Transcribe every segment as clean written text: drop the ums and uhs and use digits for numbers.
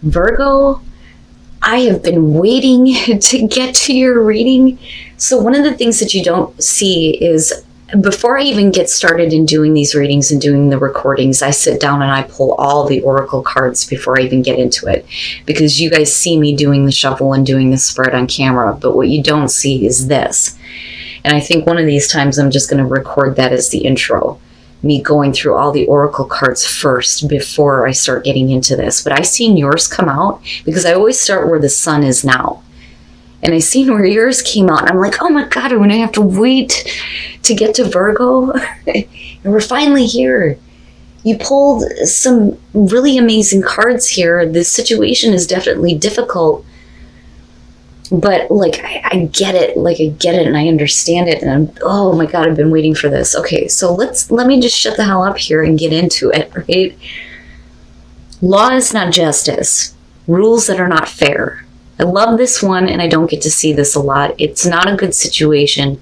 Virgo, I have been waiting to get to your reading. So one of the things that you don't see is before I even get started in doing these readings and doing the recordings, I sit down and I pull all the oracle cards before I even get into it, because you guys see me doing the shuffle and doing the spread on camera, but what you don't see is this. And I think one of these times I'm just going to record that as the intro, me going through all the oracle cards first before I start getting into this. But I seen yours come out because I always start where the sun is now. And I seen where yours came out, and I'm like, oh my God, I'm going to have to wait to get to Virgo. And we're finally here. You pulled some really amazing cards here. This situation is definitely difficult, but like, I get it. Like, I get it and I understand it. And oh my God, I've been waiting for this. Okay, so let me just shut the hell up here and get into it, right? Law is not justice. Rules that are not fair. I love this one, and I don't get to see this a lot. It's not a good situation,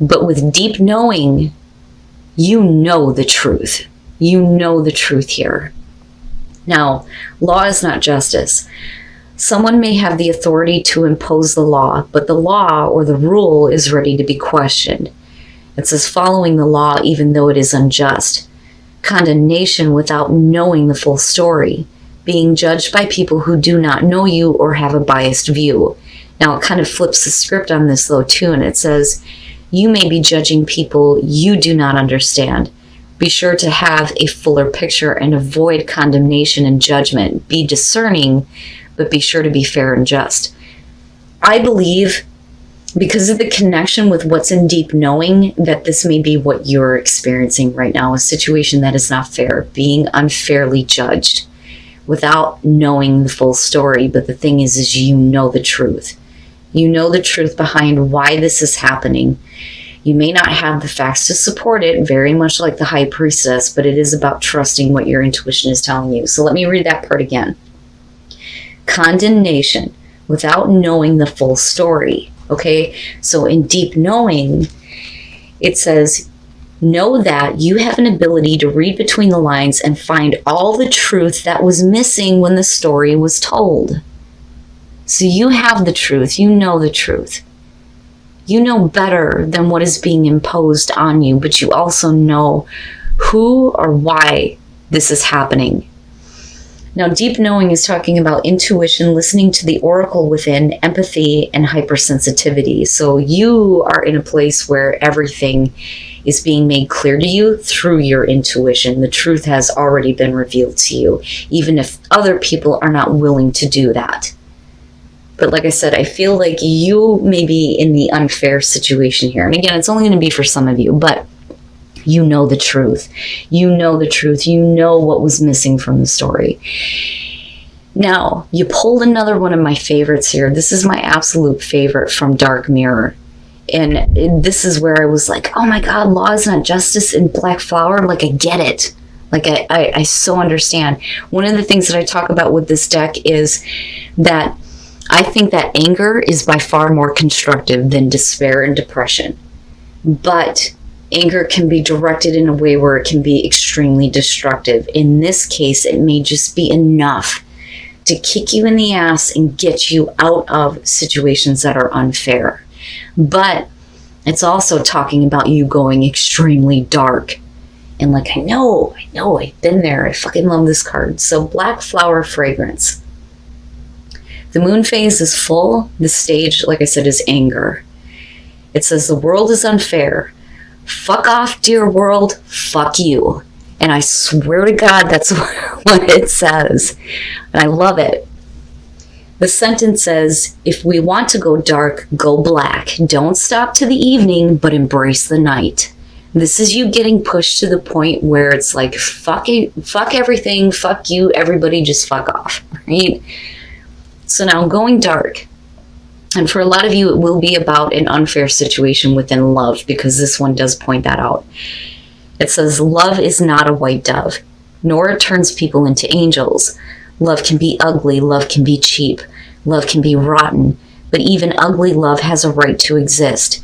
but with deep knowing, you know the truth. You know the truth here. Now, law is not justice. Someone may have the authority to impose the law, but the law or the rule is ready to be questioned. It says following the law even though it is unjust. Condemnation without knowing the full story. Being judged by people who do not know you or have a biased view. Now it kind of flips the script on this though too, and it says, you may be judging people you do not understand. Be sure to have a fuller picture and avoid condemnation and judgment. Be discerning, but be sure to be fair and just. I believe, because of the connection with what's in deep knowing, that this may be what you're experiencing right now, a situation that is not fair, being unfairly judged without knowing the full story. But the thing is you know the truth. You know the truth behind why this is happening. You may not have the facts to support it, very much like the High Priestess, but it is about trusting what your intuition is telling you. So let me read that part again. Condemnation without knowing the full story. Okay, so in deep knowing, it says, know that you have an ability to read between the lines and find all the truth that was missing when the story was told. So you have the truth. You know the truth. You know better than what is being imposed on you, but you also know who or why this is happening. Now, deep knowing is talking about intuition, listening to the oracle within, empathy, and hypersensitivity. So you are in a place where everything is being made clear to you through your intuition. The truth has already been revealed to you, even if other people are not willing to do that. But like I said, I feel like you may be in the unfair situation here. And again, it's only going to be for some of you, but you know the truth. You know the truth. You know what was missing from the story. Now, you pulled another one of my favorites here. This is my absolute favorite from Dark Mirror. And this is where I was like, oh my God, law is not justice in Black Flower. Like, I get it. Like, I so understand. One of the things that I talk about with this deck is that I think that anger is by far more constructive than despair and depression. But anger can be directed in a way where it can be extremely destructive. In this case, it may just be enough to kick you in the ass and get you out of situations that are unfair. But it's also talking about you going extremely dark. And like, I know, I've been there. I fucking love this card. So Black Flower Fragrance. The moon phase is full. The stage, like I said, is anger. It says the world is unfair. Fuck off, dear world. Fuck you. And I swear to God, that's what it says. And I love it. The sentence says, if we want to go dark, go black. Don't stop to the evening, but embrace the night. This is you getting pushed to the point where it's like, fuck it, fuck everything, fuck you, everybody just fuck off, right? So now going dark. And for a lot of you, it will be about an unfair situation within love, because this one does point that out. It says, love is not a white dove, nor it turns people into angels. Love can be ugly, love can be cheap, love can be rotten, but even ugly love has a right to exist.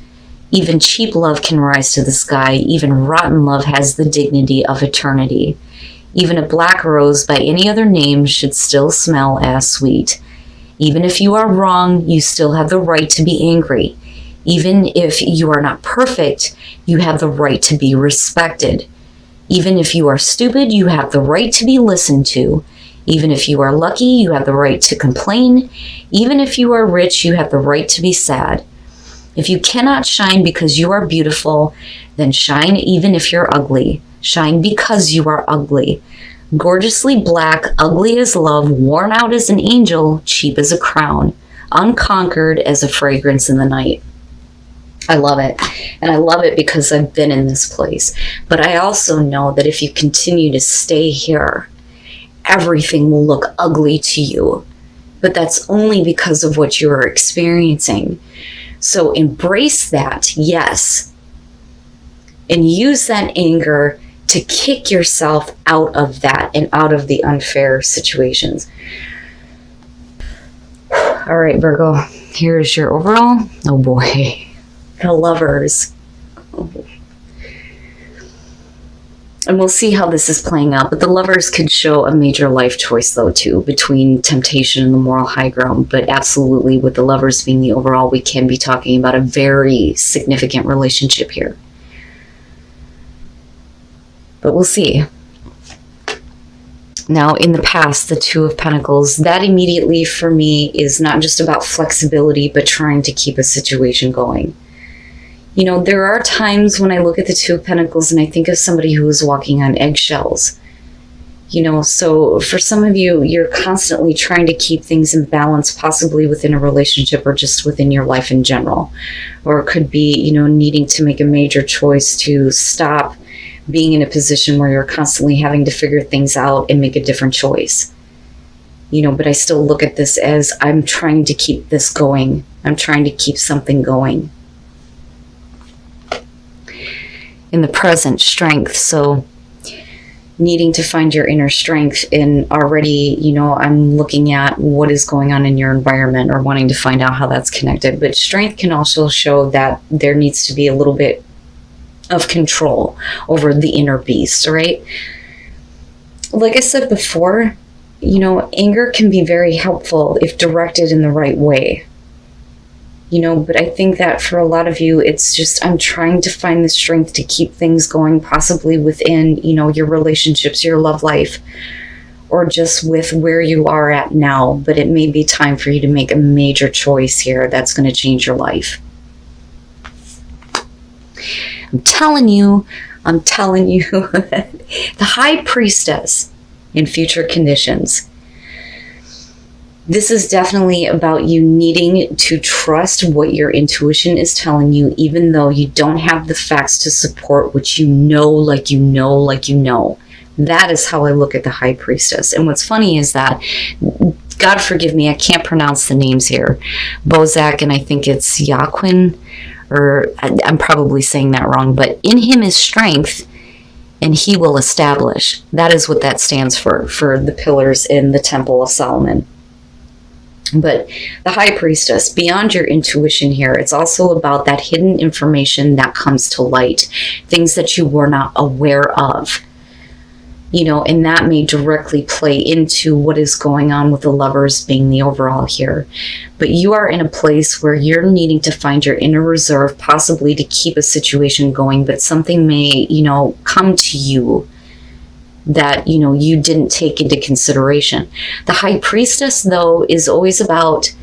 Even cheap love can rise to the sky, even rotten love has the dignity of eternity. Even a black rose by any other name should still smell as sweet. Even if you are wrong, you still have the right to be angry. Even if you are not perfect, you have the right to be respected. Even if you are stupid, you have the right to be listened to. Even if you are lucky, you have the right to complain. Even if you are rich, you have the right to be sad. If you cannot shine because you are beautiful, then shine even if you're ugly. Shine because you are ugly. Gorgeously black, ugly as love, worn out as an angel, cheap as a crown, unconquered as a fragrance in the night. I love it. And I love it because I've been in this place. But I also know that if you continue to stay here, everything will look ugly to you. But that's only because of what you're experiencing. So embrace that, yes. And use that anger to kick yourself out of that and out of the unfair situations. All right, Virgo, here's your overall. Oh boy, the Lovers. And we'll see how this is playing out. But the Lovers could show a major life choice, though, too, between temptation and the moral high ground. But absolutely, with the Lovers being the overall, we can be talking about a very significant relationship here. But we'll see. Now, in the past, the Two of Pentacles, that immediately for me is not just about flexibility, but trying to keep a situation going. You know, there are times when I look at the Two of Pentacles and I think of somebody who is walking on eggshells. You know, so for some of you, you're constantly trying to keep things in balance, possibly within a relationship or just within your life in general. Or it could be, you know, needing to make a major choice to stop being in a position where you're constantly having to figure things out and make a different choice. You know, but I still look at this as I'm trying to keep this going. I'm trying to keep something going. In the present, strength. So needing to find your inner strength in already, you know, I'm looking at what is going on in your environment or wanting to find out how that's connected. But strength can also show that there needs to be a little bit of control over the inner beast, right? Like I said before, you know, anger can be very helpful if directed in the right way. You know, but I think that for a lot of you, it's just, I'm trying to find the strength to keep things going, possibly within, you know, your relationships, your love life, or just with where you are at now. But it may be time for you to make a major choice here that's going to change your life. I'm telling you, the High Priestess in future conditions. This is definitely about you needing to trust what your intuition is telling you, even though you don't have the facts to support what you know, like you know, like you know. That is how I look at the High Priestess. And what's funny is that, God forgive me, I can't pronounce the names here. Bozak, and I think it's Yaquin, or I'm probably saying that wrong, but in him is strength, and he will establish. That is what that stands for the pillars in the Temple of Solomon. But the High Priestess, beyond your intuition here, it's also about that hidden information that comes to light, things that you were not aware of. You know, and that may directly play into what is going on with the Lovers being the overall here. But you are in a place where you're needing to find your inner reserve, possibly to keep a situation going, but something may, you know, come to you that, you know, you didn't take into consideration. The High Priestess, though, is always about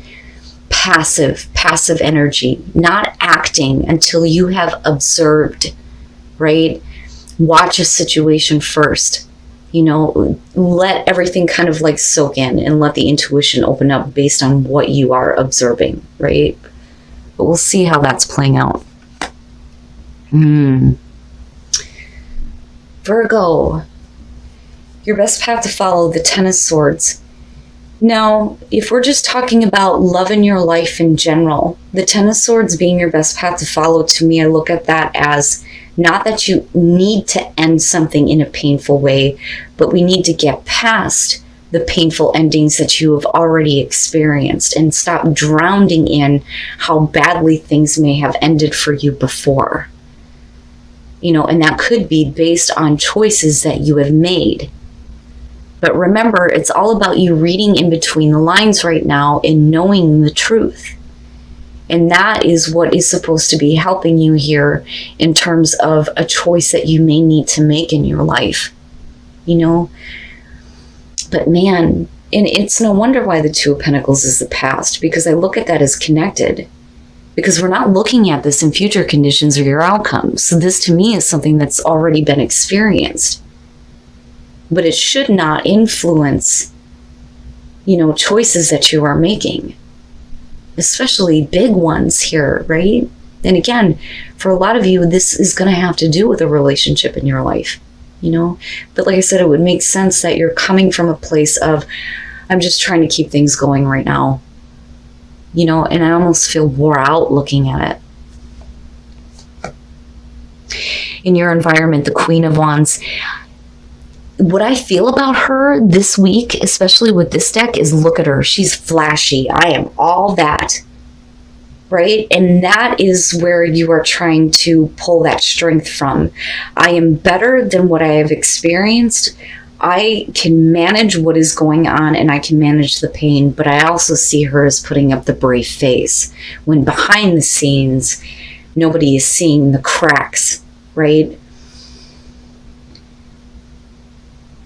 passive energy, not acting until you have observed, right? Watch a situation first. You know, let everything kind of like soak in and let the intuition open up based on what you are observing, right? But we'll see how that's playing out. Virgo, your best path to follow, the Ten of Swords. Now, if we're just talking about love in your life in general, the Ten of Swords being your best path to follow, to me, I look at that as not that you need to end something in a painful way, but we need to get past the painful endings that you have already experienced and stop drowning in how badly things may have ended for you before. You know, and that could be based on choices that you have made. But remember, it's all about you reading in between the lines right now and knowing the truth. And that is what is supposed to be helping you here in terms of a choice that you may need to make in your life, you know? But man, and it's no wonder why the Two of Pentacles is the past, because I look at that as connected. Because we're not looking at this in future conditions or your outcomes. So this to me is something that's already been experienced. But it should not influence, you know, choices that you are making. Especially big ones here, right? And again, for a lot of you, this is going to have to do with a relationship in your life, you know? But like I said, it would make sense that you're coming from a place of, I'm just trying to keep things going right now, you know, and I almost feel wore out looking at it. In your environment, the Queen of Wands, what I feel about her this week, especially with this deck, is look at her. She's flashy. I am all that, right? And that is where you are trying to pull that strength from. I am better than what I have experienced. I can manage what is going on and I can manage the pain, but I also see her as putting up the brave face when behind the scenes, nobody is seeing the cracks, right?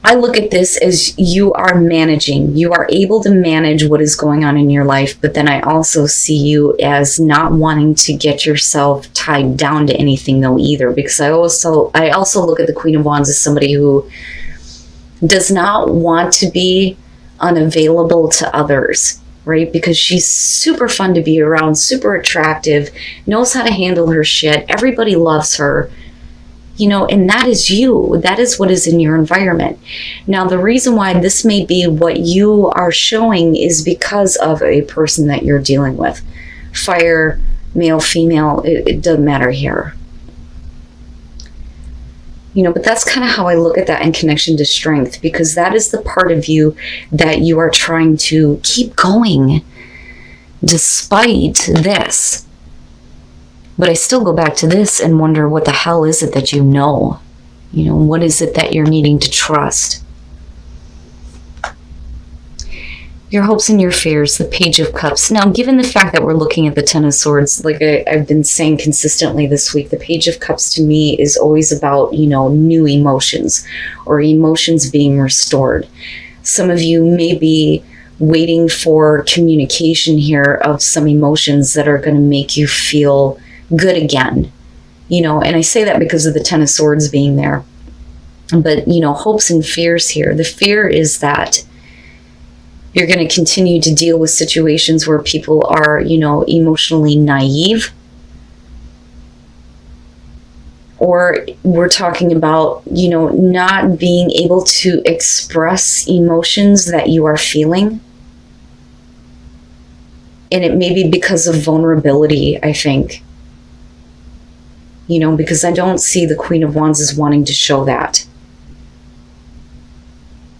I look at this as you are managing. You are able to manage what is going on in your life, but then I also see you as not wanting to get yourself tied down to anything though either, because I also look at the Queen of Wands as somebody who does not want to be unavailable to others, right? Because she's super fun to be around, super attractive, knows how to handle her shit. Everybody loves her. You know, and that is you. That is what is in your environment. Now, the reason why this may be what you are showing is because of a person that you're dealing with. Fire, male, female, it doesn't matter here. You know, but that's kind of how I look at that in connection to strength, because that is the part of you that you are trying to keep going despite this. But I still go back to this and wonder, what the hell is it that you know? You know, what is it that you're needing to trust? Your hopes and your fears, the Page of Cups. Now, given the fact that we're looking at the Ten of Swords, like I've been saying consistently this week, the Page of Cups to me is always about, you know, new emotions or emotions being restored. Some of you may be waiting for communication here of some emotions that are going to make you feel good again, you know, and I say that because of the Ten of Swords being there. But, you know, hopes and fears here. The fear is that you're going to continue to deal with situations where people are, you know, emotionally naive. Or we're talking about, you know, not being able to express emotions that you are feeling. And it may be because of vulnerability, I think. You know, because I don't see the Queen of Wands as wanting to show that.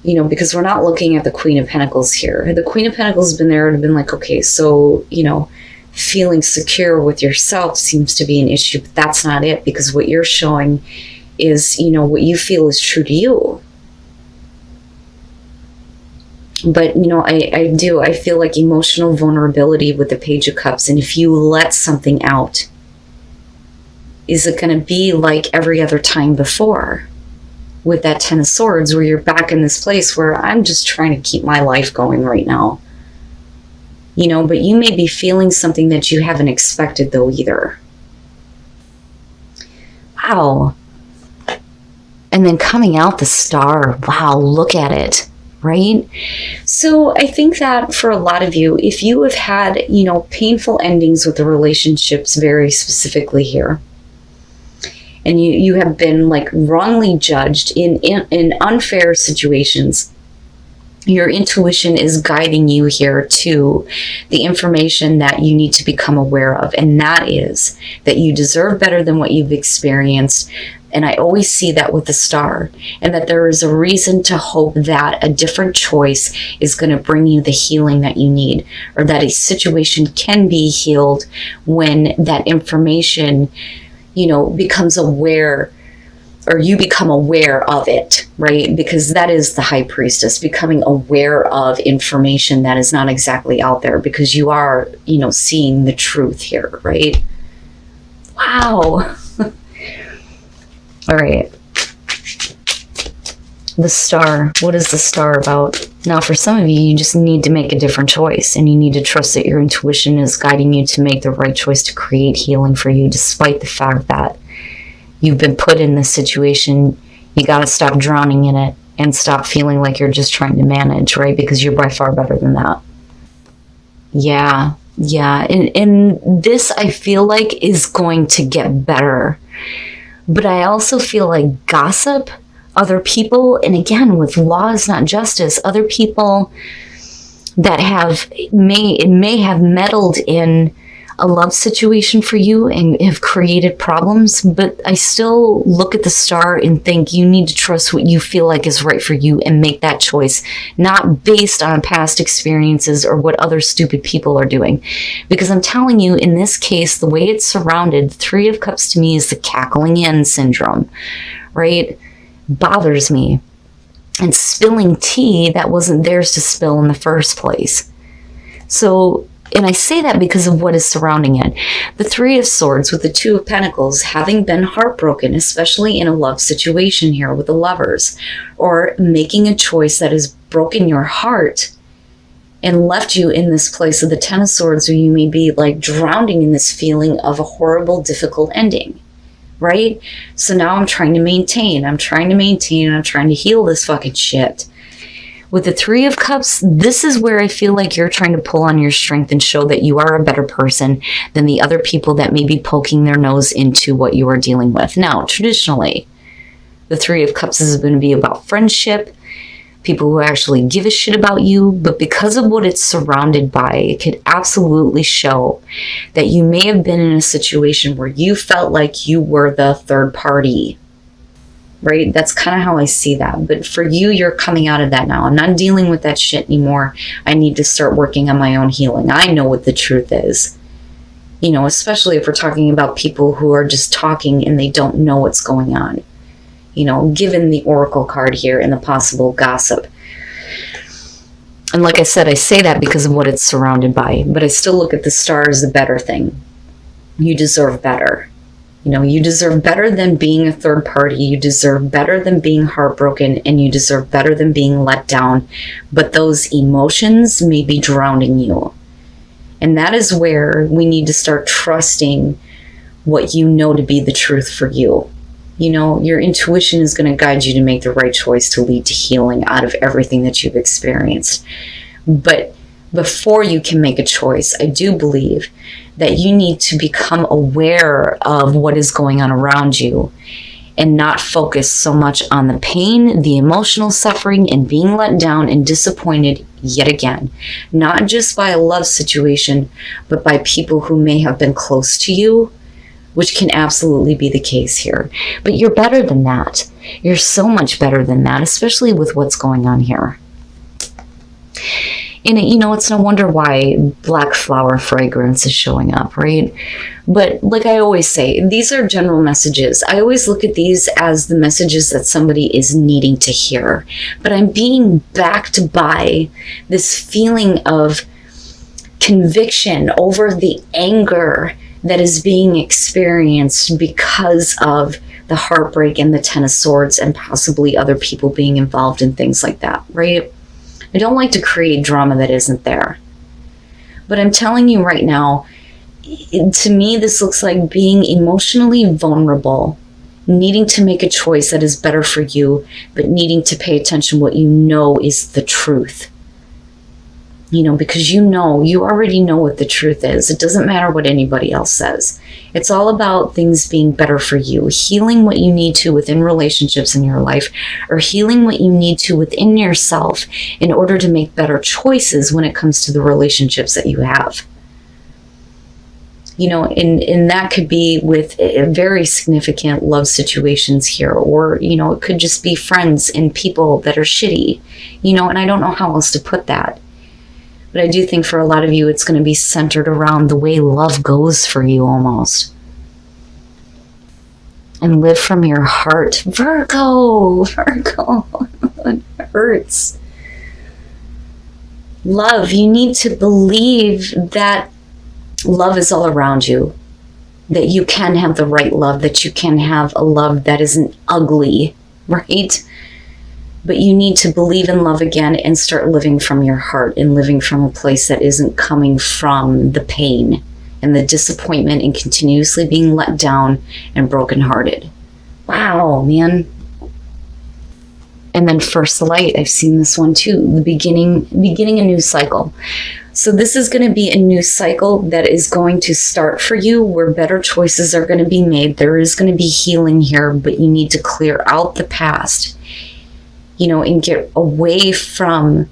You know, because we're not looking at the Queen of Pentacles here. The Queen of Pentacles has been there and been like, okay, so, you know, feeling secure with yourself seems to be an issue, but that's not it, because what you're showing is, you know, what you feel is true to you. But, you know, I feel like emotional vulnerability with the Page of Cups. And if you let something out, is it going to be like every other time before with that Ten of Swords, where you're back in this place where I'm just trying to keep my life going right now? You know, but you may be feeling something that you haven't expected though either. Wow. And then coming out the Star. Wow, look at it. Right? So I think that for a lot of you, if you have had, you know, painful endings with the relationships very specifically here, and you have been like wrongly judged in unfair situations, your intuition is guiding you here to the information that you need to become aware of. And that is that you deserve better than what you've experienced. And I always see that with the Star, and that there is a reason to hope that a different choice is going to bring you the healing that you need, or that a situation can be healed when that information, you know, becomes aware, or you become aware of it. right? Because that is the high priestess, becoming aware of information that is not exactly out there, because you are, seeing the truth here, right? Wow. All right. The star. What is the star about? Now, for some of you, you just need to make a different choice, and you need to trust that your intuition is guiding you to make the right choice to create healing for you, despite the fact that you've been put in this situation. You got to stop drowning in it and stop feeling like you're just trying to manage, right? Because you're by far better than that. Yeah. And this, I feel like, is going to get better. But I also feel like gossip, other people, and again, with law is not justice, other people that may have meddled in a love situation for you and have created problems, but I still look at the star and think you need to trust what you feel like is right for you and make that choice, not based on past experiences or what other stupid people are doing. Because I'm telling you, in this case, the way it's surrounded, the Three of Cups to me is the cackling hen syndrome, right? Bothers me. And spilling tea that wasn't theirs to spill in the first place. So, and I say that because of what is surrounding it. The Three of Swords with the Two of Pentacles, having been heartbroken, especially in a love situation here with the Lovers, or making a choice that has broken your heart and left you in this place of the Ten of Swords, where you may be like drowning in this feeling of a horrible, difficult ending, right? So now I'm trying to maintain, I'm trying to heal this fucking shit. With the Three of Cups, this is where I feel like you're trying to pull on your strength and show that you are a better person than the other people that may be poking their nose into what you are dealing with. Now, traditionally, the Three of Cups is going to be about friendship, people who actually give a shit about you, but because of what it's surrounded by, it could absolutely show that you may have been in a situation where you felt like you were the third party. Right? That's kind of how I see that. But for you, you're coming out of that now. I'm not dealing with that shit anymore. I need to start working on my own healing. I know what the truth is. Especially if we're talking about people who are just talking and they don't know what's going on. Given the Oracle card here and the possible gossip. And like I said, I say that because of what it's surrounded by. But I still look at the star as the better thing. You deserve better. You deserve better than being a third party. You deserve better than being heartbroken, and you deserve better than being let down. But those emotions may be drowning you. And that is where we need to start trusting what you know to be the truth for you. Your intuition is going to guide you to make the right choice to lead to healing out of everything that you've experienced. But before you can make a choice, I do believe that you need to become aware of what is going on around you and not focus so much on the pain, the emotional suffering, and being let down and disappointed yet again. Not just by a love situation, but by people who may have been close to you, which can absolutely be the case here. But you're better than that. You're so much better than that, especially with what's going on here. And it's no wonder why black flower fragrance is showing up, right? But like I always say, these are general messages. I always look at these as the messages that somebody is needing to hear. But I'm being backed by this feeling of conviction over the anger that is being experienced because of the heartbreak and the Ten of Swords and possibly other people being involved in things like that, right? I don't like to create drama that isn't there. But I'm telling you right now, to me, this looks like being emotionally vulnerable, needing to make a choice that is better for you, but needing to pay attention to what you know is the truth. Because you already know what the truth is. It doesn't matter what anybody else says. It's all about things being better for you, healing what you need to within relationships in your life, or healing what you need to within yourself in order to make better choices when it comes to the relationships that you have. And that could be with very significant love situations here, or, it could just be friends and people that are shitty, and I don't know how else to put that. But I do think for a lot of you, it's going to be centered around the way love goes for you almost. and live from your heart. Virgo, it hurts. Love, you need to believe that love is all around you, that you can have the right love, that you can have a love that isn't ugly, right? But you need to believe in love again and start living from your heart and living from a place that isn't coming from the pain and the disappointment and continuously being let down and brokenhearted. Wow, man. And then first light, I've seen this one too, the beginning a new cycle. So this is going to be a new cycle that is going to start for you where better choices are going to be made. There is going to be healing here, but you need to clear out the past, and get away from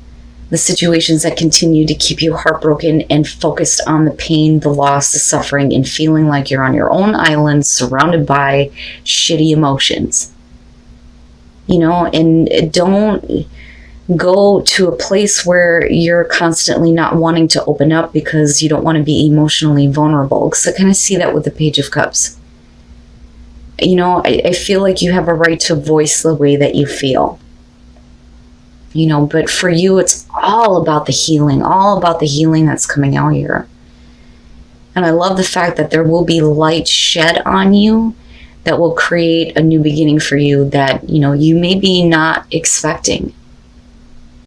the situations that continue to keep you heartbroken and focused on the pain, the loss, the suffering, and feeling like you're on your own island surrounded by shitty emotions. And don't go to a place where you're constantly not wanting to open up because you don't want to be emotionally vulnerable. Because I kind of see that with the Page of Cups. I feel like you have a right to voice the way that you feel. But for you, it's all about the healing that's coming out here. And I love the fact that there will be light shed on you that will create a new beginning for you that, you may be not expecting.